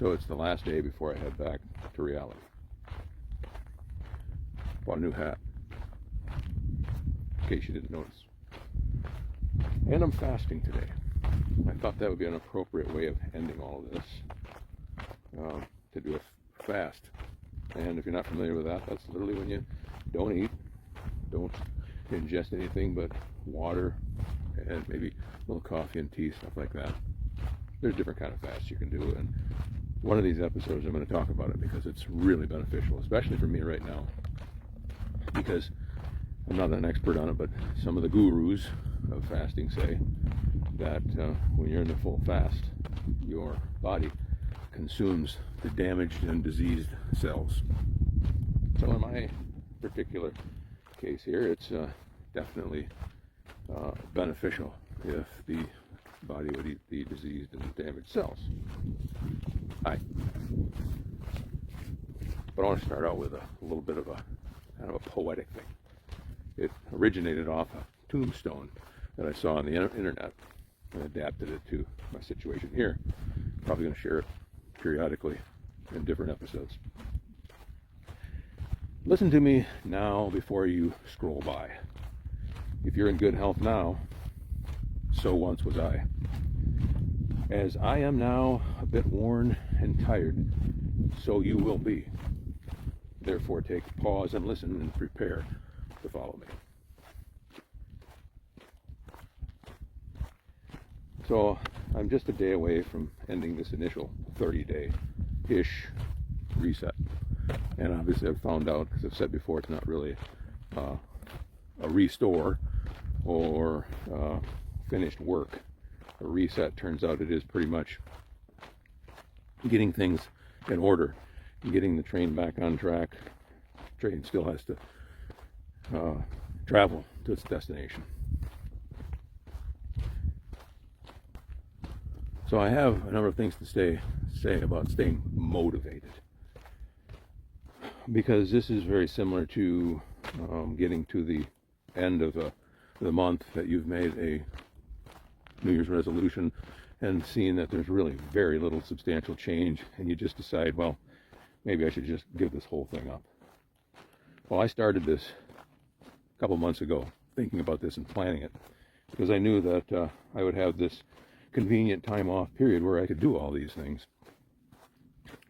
So it's the last day before I head back to reality. Bought a new hat, in case you didn't notice. And I'm fasting today. I thought that would be an appropriate way of ending all of this, to do a fast. And if you're not familiar with that, that's literally when you don't eat, don't ingest anything but water and maybe a little coffee and tea, stuff like that. There's different kind of fasts you can do, and one of these episodes I'm going to talk about it because it's really beneficial, especially for me right now, because I'm not an expert on it, but some of the gurus of fasting say that when you're in a full fast, your body consumes the damaged and diseased cells. So in my particular case here, it's definitely beneficial if the body would eat the diseased and damaged cells. Hi. But I want to start out with a little bit of a kind of a poetic thing. It originated off a tombstone that I saw on the internet and adapted it to my situation here. Probably going to share it periodically in different episodes. Listen to me now before you scroll by. If you're in good health now, so once was I. As I am now a bit worn and tired, so you will be. Therefore take a pause and listen and prepare to follow me. So I'm just a day away from ending this initial 30-day-ish reset. And obviously I've found out, because I've said before, it's not really a restore or finished work. A reset, turns out it is pretty much getting things in order, getting the train back on track. The train still has to travel to its destination. So I have a number of things to say about staying motivated, because this is very similar to getting to the end of the month that you've made a New Year's resolution and seeing that there's really very little substantial change, and you just decide, well, maybe I should just give this whole thing up. Well, I started this a couple months ago, thinking about this and planning it, because I knew that I would have this convenient time off period where I could do all these things.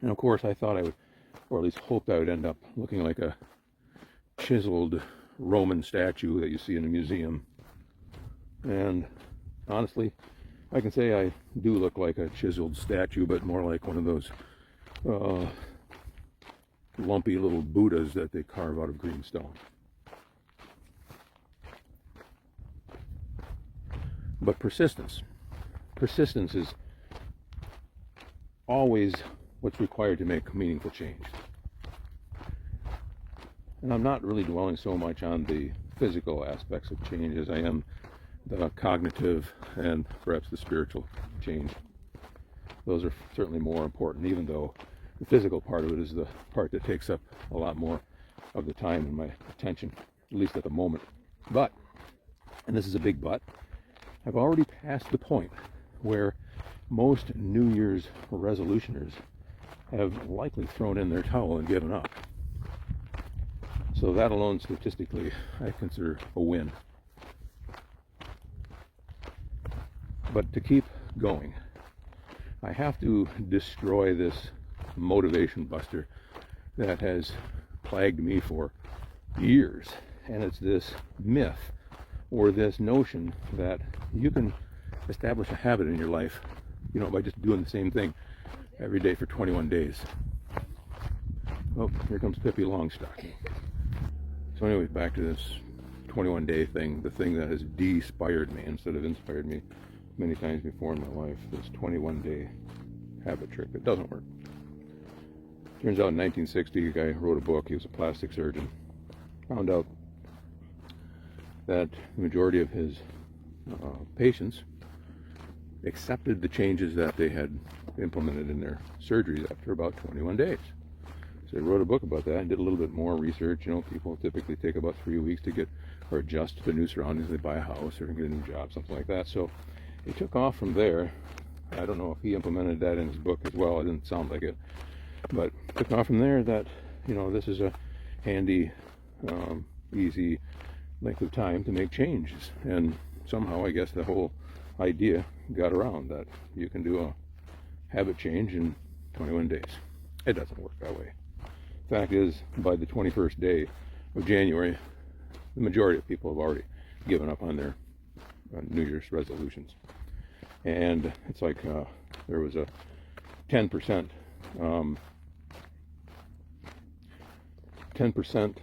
And of course I thought I would, or at least hoped I would end up looking like a chiseled Roman statue that you see in a museum. And honestly, I can say I do look like a chiseled statue, but more like one of those lumpy little Buddhas that they carve out of green stone. But persistence is always what's required to make meaningful change. And I'm not really dwelling so much on the physical aspects of change as I am the cognitive and perhaps the spiritual change. Those are certainly more important, even though the physical part of it is the part that takes up a lot more of the time and my attention, at least at the moment. But, and this is a big but, I've already passed the point where most New Year's resolutioners have likely thrown in their towel and given up. So that alone, statistically, I consider a win. But to keep going, I have to destroy this motivation buster that has plagued me for years. And it's this myth or this notion that you can establish a habit in your life, by just doing the same thing every day for 21 days. Oh, here comes Pippi Longstocking. So anyways, back to this 21-day thing, the thing that has de-spired me instead of inspired me many times before in my life, this 21-day habit trick that doesn't work. Turns out in 1960, a guy wrote a book. He was a plastic surgeon. Found out that the majority of his patients accepted the changes that they had implemented in their surgeries after about 21 days. So he wrote a book about that and did a little bit more research. People typically take about 3 weeks to get or adjust to new surroundings. They buy a house or get a new job, something like that. So he took off from there I don't know if he implemented that in his book as well. It didn't sound like it. But took off from there that, this is a handy, easy length of time to make changes. And somehow, I guess, the whole idea got around that you can do a habit change in 21 days. It doesn't work that way. Fact is, by the 21st day of January, the majority of people have already given up on their New Year's resolutions. And it's like there was a 10%, 10%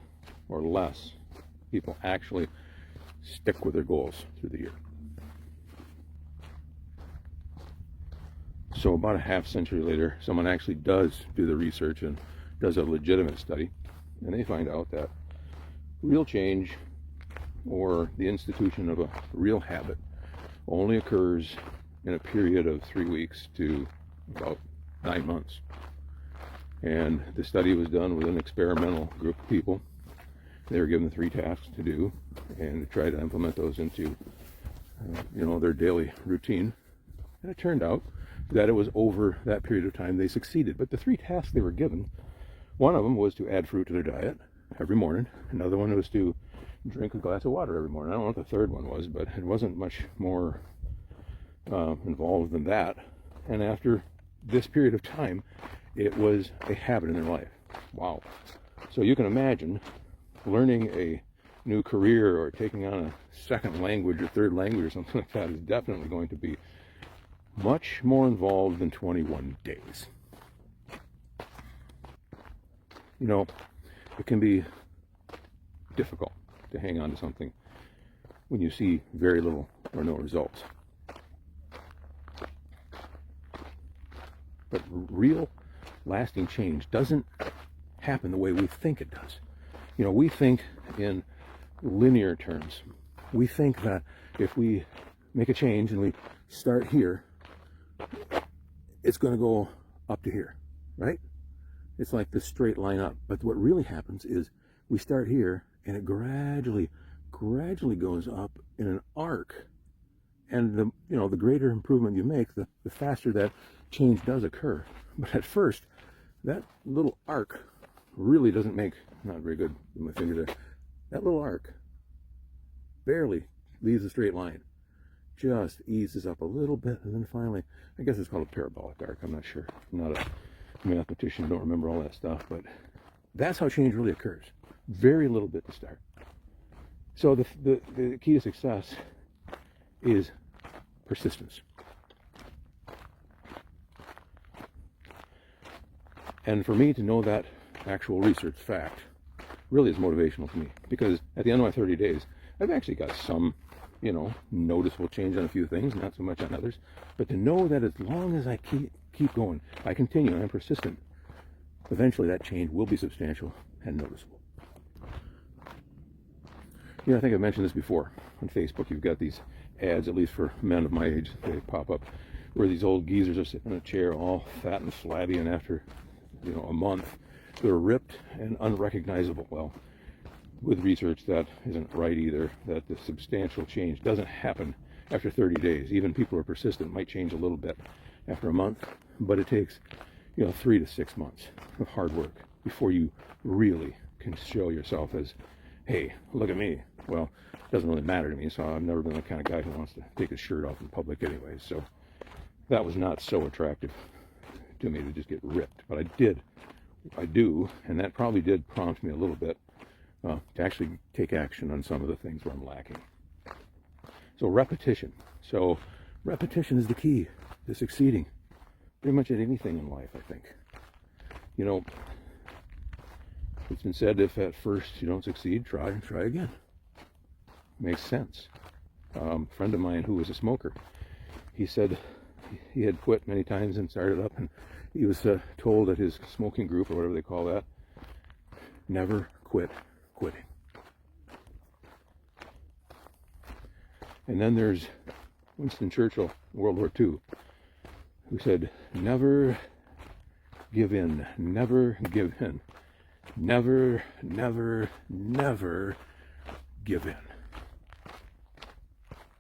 or less people actually stick with their goals through the year. So about a half century later, someone actually does do the research and does a legitimate study, and they find out that real change, or the institution of a real habit, only occurs in a period of 3 weeks to about 9 months. And the study was done with an experimental group of people. They were given 3 tasks to do and to try to implement those into their daily routine. And it turned out that it was over that period of time they succeeded. But the 3 tasks they were given, one of them was to add fruit to their diet every morning. Another one was to drink a glass of water every morning. I don't know what the third one was, but it wasn't much more involved than that. And after this period of time, it was a habit in their life. Wow. So you can imagine learning a new career or taking on a second language or third language or something like that is definitely going to be much more involved than 21 days. It can be difficult to hang on to something when you see very little or no results. But real lasting change doesn't happen the way we think it does. We think in linear terms. We think that if we make a change and we start here, it's going to go up to here, right? It's like this straight line up. But what really happens is we start here and it gradually goes up in an arc. And the greater improvement you make, the faster that change does occur. But at first, that little arc really doesn't make, not very good with my finger there, that little arc barely leaves a straight line. Just eases up a little bit, and then finally, I guess it's called a parabolic arc, I'm not sure. I'm not a mathematician, I don't remember all that stuff, but that's how change really occurs. Very little bit to start. So the key to success is persistence. And for me to know that actual research fact really is motivational to me, because at the end of my 30 days, I've actually got some, noticeable change on a few things, not so much on others. But to know that as long as I keep going, I continue, and I'm persistent, eventually that change will be substantial and noticeable. I think I've mentioned this before. On Facebook, you've got these ads, at least for men of my age, they pop up, where these old geezers are sitting in a chair all fat and flabby, and after a month, they're ripped and unrecognizable. Well, with research that isn't right either, that the substantial change doesn't happen after 30 days. Even people who are persistent might change a little bit after a month, but it takes 3 to 6 months of hard work before you really can show yourself as, hey, look at me. Well, it doesn't really matter to me, so I've never been the kind of guy who wants to take his shirt off in public anyway, so that was not so attractive to me to just get ripped. But I do, and that probably did prompt me a little bit to actually take action on some of the things where I'm lacking. So repetition. So repetition is the key to succeeding pretty much at anything in life, I think. It's been said, if at first you don't succeed, try again. Makes sense. A friend of mine who was a smoker, he said he had quit many times and started up, and he was told at his smoking group, or whatever they call that, never quit quitting. And then there's Winston Churchill, World War II, who said, never give in, never give in, never, never, never give in.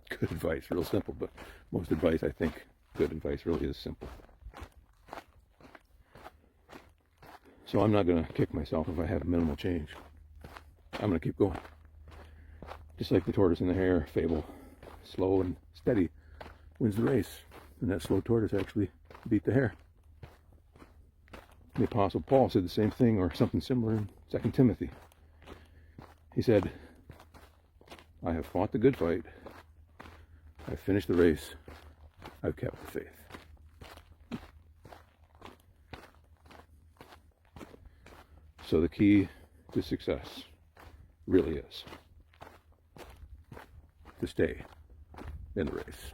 Good advice, real simple, but most advice, I think, good advice really is simple. So I'm not going to kick myself if I have minimal change. I'm going to keep going. Just like the tortoise and the hare fable, slow and steady wins the race. And that slow tortoise actually beat the hare. The Apostle Paul said the same thing or something similar in 2 Timothy. He said, I have fought the good fight. I've finished the race. I've kept the faith. So the key to success really is to stay in the race.